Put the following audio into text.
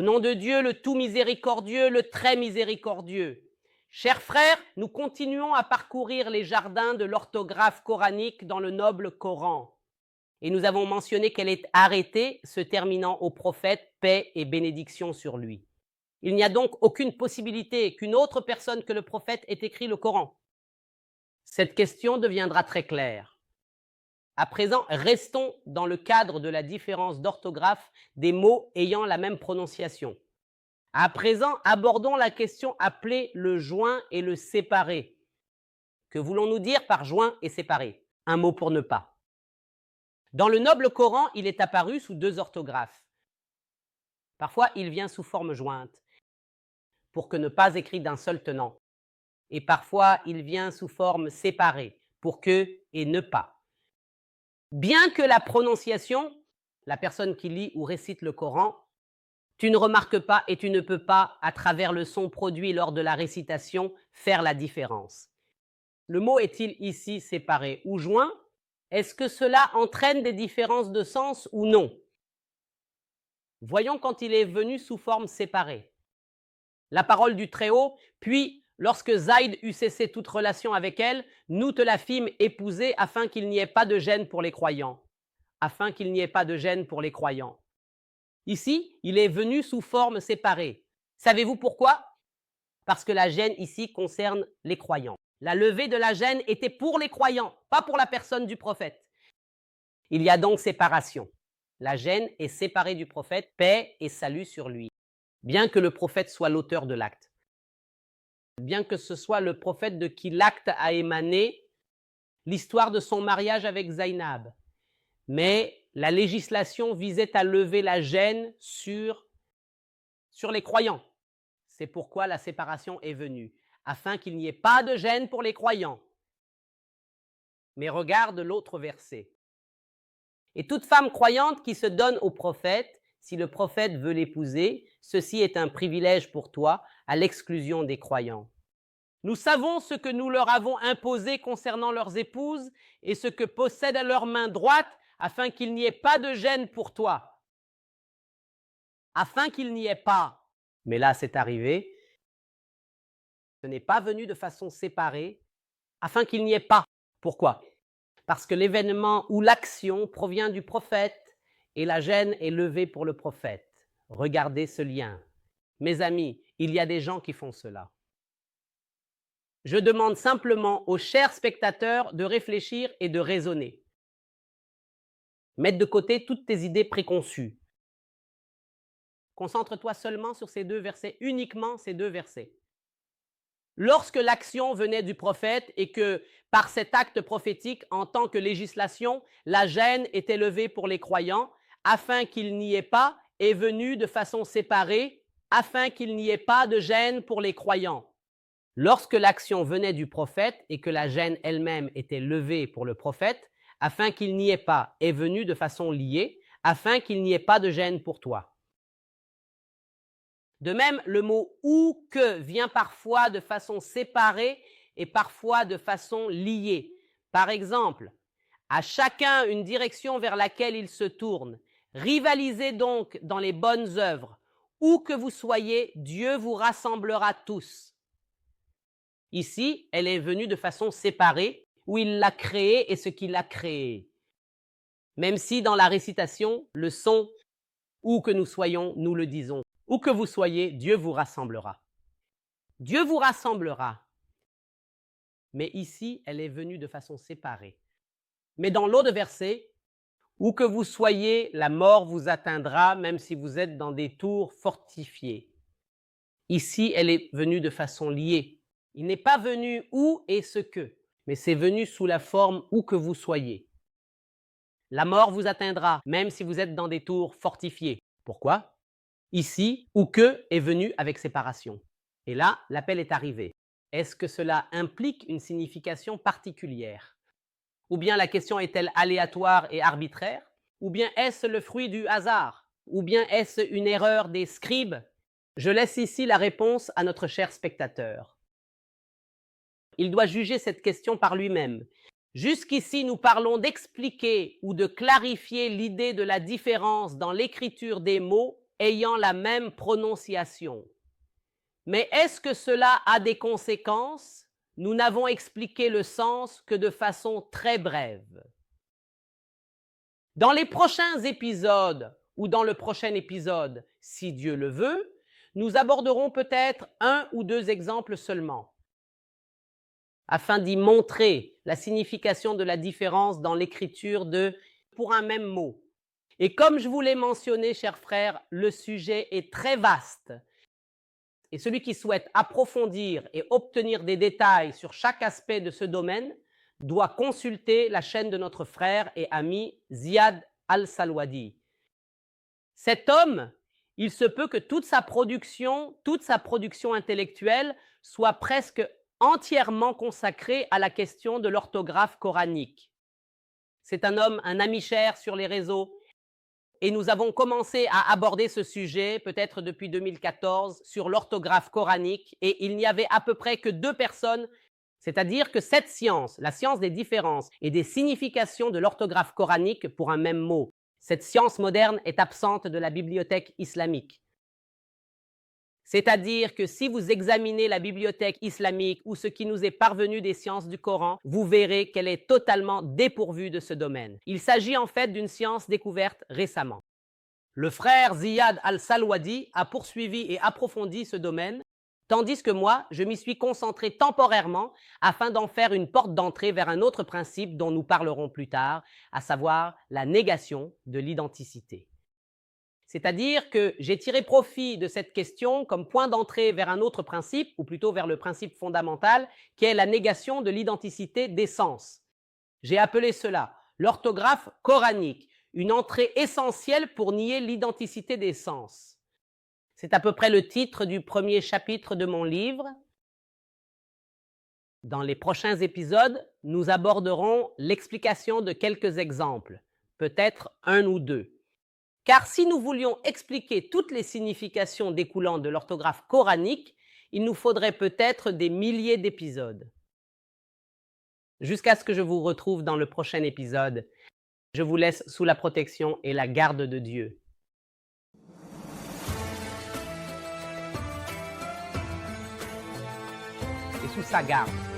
nom de Dieu, le tout miséricordieux, le très miséricordieux. Chers frères, nous continuons à parcourir les jardins de l'orthographe coranique dans le noble Coran. Et nous avons mentionné qu'elle est arrêtée, se terminant au prophète, paix et bénédiction sur lui. Il n'y a donc aucune possibilité qu'une autre personne que le prophète ait écrit le Coran. Cette question deviendra très claire. À présent, restons dans le cadre de la différence d'orthographe des mots ayant la même prononciation. À présent, abordons la question appelée le joint et le séparé. Que voulons-nous dire par joint et séparé? Un mot pour ne pas. Dans le noble Coran, il est apparu sous deux orthographes. Parfois, il vient sous forme jointe, pour que ne pas écrit d'un seul tenant. Et parfois, il vient sous forme séparée, pour que et ne pas. Bien que la prononciation, la personne qui lit ou récite le Coran, tu ne remarques pas et tu ne peux pas, à travers le son produit lors de la récitation, faire la différence. Le mot est-il ici séparé ou joint? Est-ce que cela entraîne des différences de sens ou non? Voyons quand il est venu sous forme séparée. La parole du Très-Haut, puis, lorsque Zayd eut cessé toute relation avec elle, nous te la fîmes épouser afin qu'il n'y ait pas de gêne pour les croyants. Afin qu'il n'y ait pas de gêne pour les croyants. Ici, il est venu sous forme séparée. Savez-vous pourquoi? Parce que la gêne ici concerne les croyants. La levée de la gêne était pour les croyants, pas pour la personne du prophète. Il y a donc séparation. La gêne est séparée du prophète, paix et salut sur lui. Bien que le prophète soit l'auteur de l'acte. Bien que ce soit le prophète de qui l'acte a émané, l'histoire de son mariage avec Zaynab. Mais la législation visait à lever la gêne sur les croyants. C'est pourquoi la séparation est venue, afin qu'il n'y ait pas de gêne pour les croyants. Mais regarde l'autre verset. Et toute femme croyante qui se donne au prophète, si le prophète veut l'épouser, ceci est un privilège pour toi, à l'exclusion des croyants. Nous savons ce que nous leur avons imposé concernant leurs épouses et ce que possèdent à leur main droite, afin qu'il n'y ait pas de gêne pour toi. Afin qu'il n'y ait pas. Mais là, c'est arrivé. Ce n'est pas venu de façon séparée, afin qu'il n'y ait pas. Pourquoi? Parce que l'événement ou l'action provient du prophète et la gêne est levée pour le prophète. Regardez ce lien. Mes amis, il y a des gens qui font cela. Je demande simplement aux chers spectateurs de réfléchir et de raisonner. Mettre de côté toutes tes idées préconçues. Concentre-toi seulement sur ces deux versets, uniquement ces deux versets. Lorsque l'action venait du prophète et que, par cet acte prophétique, en tant que législation, la gêne était levée pour les croyants, afin qu'il n'y ait pas, est venue de façon séparée, afin qu'il n'y ait pas de gêne pour les croyants. Lorsque l'action venait du prophète et que la gêne elle-même était levée pour le prophète, afin qu'il n'y ait pas, est venue de façon liée, afin qu'il n'y ait pas de gêne pour toi. De même, le mot « ou que » vient parfois de façon séparée et parfois de façon liée. Par exemple, à chacun une direction vers laquelle il se tourne. Rivalisez donc dans les bonnes œuvres. Où que vous soyez, Dieu vous rassemblera tous. Ici, elle est venue de façon séparée, où il l'a créée et ce qu'il a créé. Même si dans la récitation, le son « où que nous soyons », nous le disons. Où que vous soyez, Dieu vous rassemblera. Dieu vous rassemblera. Mais ici, elle est venue de façon séparée. Mais dans l'autre verset, où que vous soyez, la mort vous atteindra, même si vous êtes dans des tours fortifiées. Ici, elle est venue de façon liée. Il n'est pas venu où et ce que, mais c'est venu sous la forme où que vous soyez. La mort vous atteindra, même si vous êtes dans des tours fortifiées. Pourquoi? Ici, où que est venu avec séparation. Et là, l'appel est arrivé. Est-ce que cela implique une signification particulière? Ou bien la question est-elle aléatoire et arbitraire? Ou bien est-ce le fruit du hasard? Ou bien est-ce une erreur des scribes? Je laisse ici la réponse à notre cher spectateur. Il doit juger cette question par lui-même. Jusqu'ici, nous parlons d'expliquer ou de clarifier l'idée de la différence dans l'écriture des mots ayant la même prononciation. Mais est-ce que cela a des conséquences? Nous n'avons expliqué le sens que de façon très brève. Dans les prochains épisodes, ou dans le prochain épisode, si Dieu le veut, nous aborderons peut-être 1 ou 2 exemples seulement, afin d'y montrer la signification de la différence dans l'écriture pour un même mot. Et comme je vous l'ai mentionné, chers frères, le sujet est très vaste. Et celui qui souhaite approfondir et obtenir des détails sur chaque aspect de ce domaine doit consulter la chaîne de notre frère et ami Ziad Al-Salwadi. Cet homme, il se peut que toute sa production intellectuelle soit presque entièrement consacrée à la question de l'orthographe coranique. C'est un homme, un ami cher sur les réseaux, et nous avons commencé à aborder ce sujet, peut-être depuis 2014, sur l'orthographe coranique, et il n'y avait à peu près que 2 personnes, c'est-à-dire que cette science, la science des différences et des significations de l'orthographe coranique pour un même mot, cette science moderne est absente de la bibliothèque islamique. C'est-à-dire que si vous examinez la bibliothèque islamique ou ce qui nous est parvenu des sciences du Coran, vous verrez qu'elle est totalement dépourvue de ce domaine. Il s'agit en fait d'une science découverte récemment. Le frère Ziad Al-Salwadi a poursuivi et approfondi ce domaine, tandis que moi, je m'y suis concentré temporairement afin d'en faire une porte d'entrée vers un autre principe dont nous parlerons plus tard, à savoir la négation de l'identicité. C'est-à-dire que j'ai tiré profit de cette question comme point d'entrée vers un autre principe, ou plutôt vers le principe fondamental, qui est la négation de l'identicité des sens. J'ai appelé cela l'orthographe coranique, une entrée essentielle pour nier l'identicité des sens. C'est à peu près le titre du premier chapitre de mon livre. Dans les prochains épisodes, nous aborderons l'explication de quelques exemples, peut-être 1 ou 2. Car si nous voulions expliquer toutes les significations découlant de l'orthographe coranique, il nous faudrait peut-être des milliers d'épisodes. Jusqu'à ce que je vous retrouve dans le prochain épisode, je vous laisse sous la protection et la garde de Dieu. Et sous sa garde.